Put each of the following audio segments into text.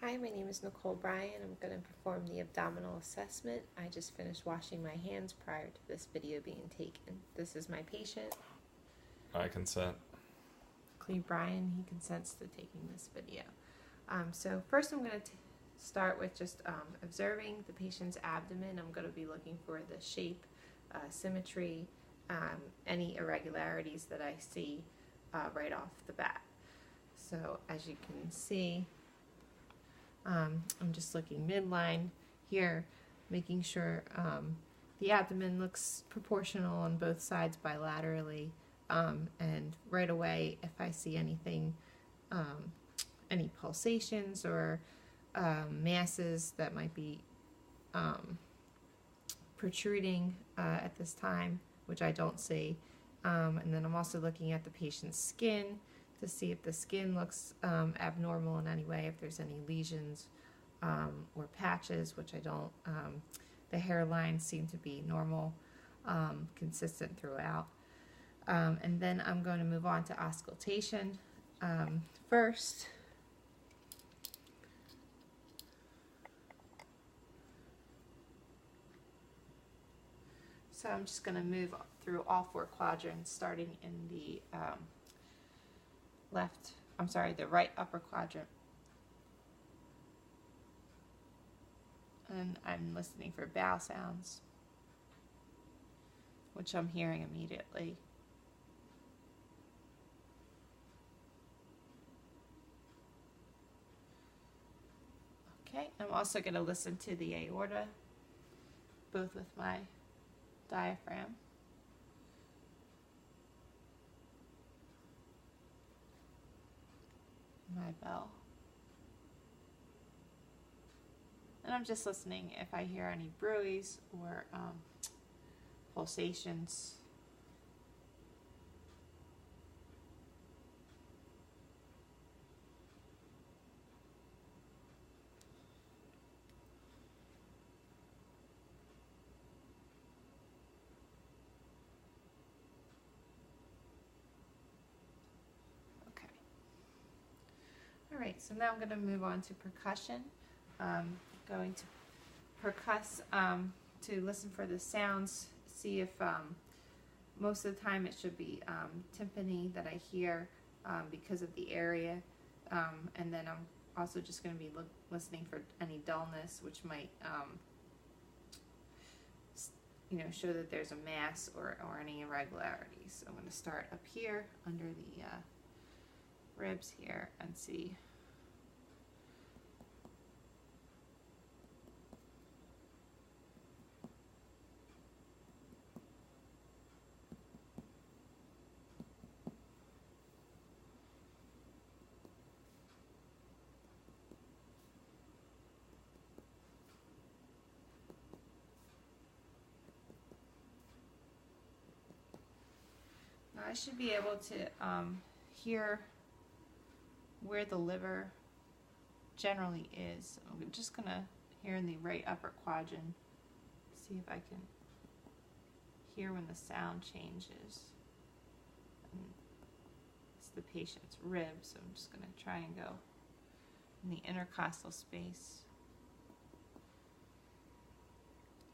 Hi, my name is Nicole Bryan. I'm going to perform the abdominal assessment. I just finished washing my hands prior to this video being taken. This is my patient, I consent. Cleve Bryan. He consents to taking this video. So first I'm going to start with just observing the patient's abdomen. I'm going to be looking for the shape, symmetry, any irregularities that I see right off the bat. So as you can see, I'm just looking midline here, making sure the abdomen looks proportional on both sides bilaterally, and right away if I see anything, any pulsations or masses that might be protruding at this time, which I don't see, and then I'm also looking at the patient's skin to see if the skin looks abnormal in any way, if there's any lesions or patches, which I don't. The hairlines seem to be normal, consistent throughout. And then I'm going to move on to auscultation first. So I'm just going to move through all four quadrants, starting in the the right upper quadrant. And I'm listening for bowel sounds, which I'm hearing immediately. Okay, I'm also going to listen to the aorta, both with my diaphragm. My bell. And I'm just listening if I hear any bruits or pulsations. All right, so now I'm going to move on to percussion. Going to percuss to listen for the sounds, see if most of the time it should be tympani that I hear because of the area, and then I'm also just going to be listening for any dullness, which might show that there's a mass or any irregularities. So I'm going to start up here under the ribs here and see. Now I should be able to hear where the liver generally is. I'm just going to hear in the right upper quadrant, see if I can hear when the sound changes. And it's the patient's ribs, so I'm just going to try and go in the intercostal space.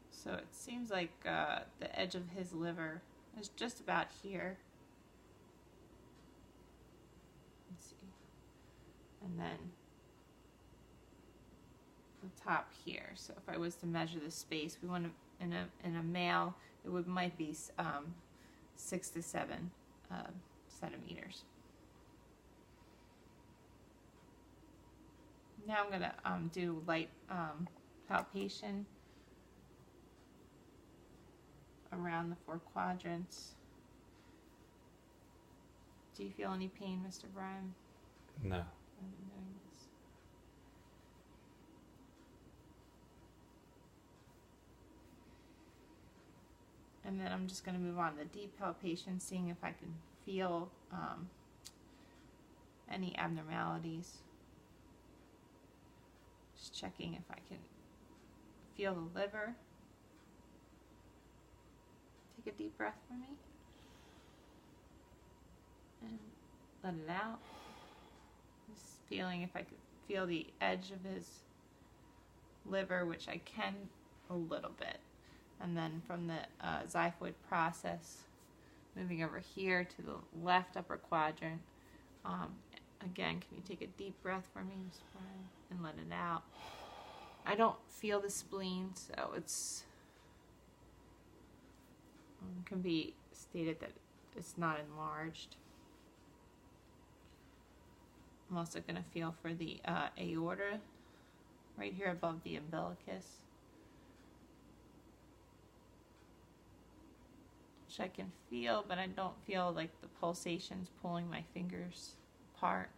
So it seems like the edge of his liver is just about here. Let's see. And then the top here. So if I was to measure the space, we want to, in a male, it might be 6 to 7 centimeters. Now I'm going to do light palpation around the 4 quadrants. Do you feel any pain, Mr. Bryan? No. I'm doing this. And then I'm just going to move on to deep palpation, seeing if I can feel any abnormalities. Just checking if I can feel the liver. Take a deep breath for me. And let it out. Just feeling if I could feel the edge of his liver, which I can a little bit. And then from the xiphoid process, moving over here to the left upper quadrant. Again, can you take a deep breath for me, Mr. Brian, and let it out? I don't feel the spleen, so it's can be stated that it's not enlarged. I'm also going to feel for the aorta right here above the umbilicus, which I can feel, but I don't feel like the pulsations pulling my fingers apart.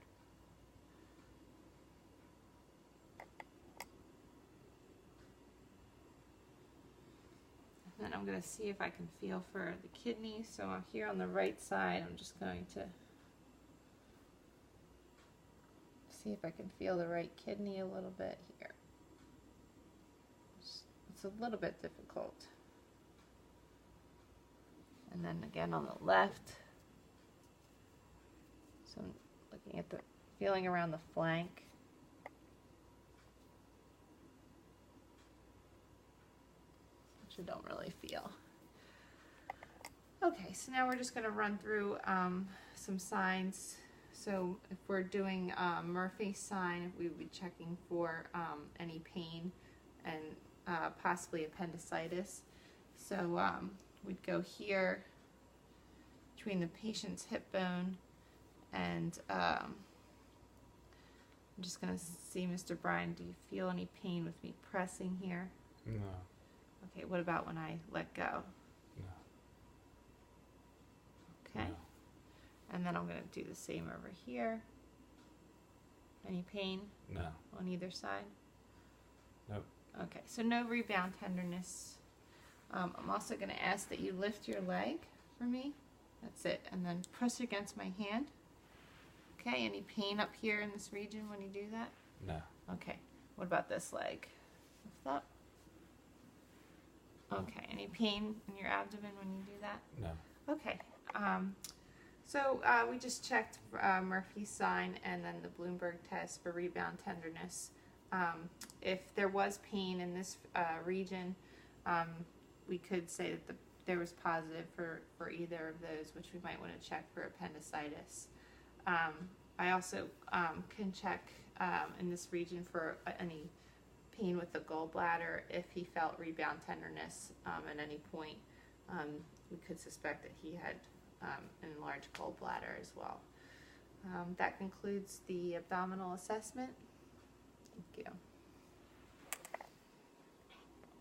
And then I'm going to see if I can feel for the kidneys. So here on the right side, I'm just going to see if I can feel the right kidney a little bit here. It's a little bit difficult. And then again on the left, so I'm looking at the feeling around the flank. Which I don't really feel. Okay, so now we're just going to run through some signs. So if we're doing Murphy's sign, we would be checking for any pain and possibly appendicitis. So we'd go here between the patient's hip bone and I'm just going to see, Mr. Brian, do you feel any pain with me pressing here? No. Okay, what about when I let go? No. Okay. No. And then I'm going to do the same over here. Any pain? No. On either side? Nope. Okay, so no rebound tenderness. I'm also going to ask that you lift your leg for me. That's it. And then press against my hand. Okay, any pain up here in this region when you do that? No. Okay, what about this leg? Lift up. Okay, any pain in your abdomen when you do that? No. Okay, so we just checked Murphy's sign and then the Bloomberg test for rebound tenderness. If there was pain in this region, we could say that there was positive for either of those, which we might want to check for appendicitis. I also can check in this region for any pain with the gallbladder. If he felt rebound tenderness at any point, we could suspect that he had an enlarged gallbladder as well. That concludes the abdominal assessment. Thank you.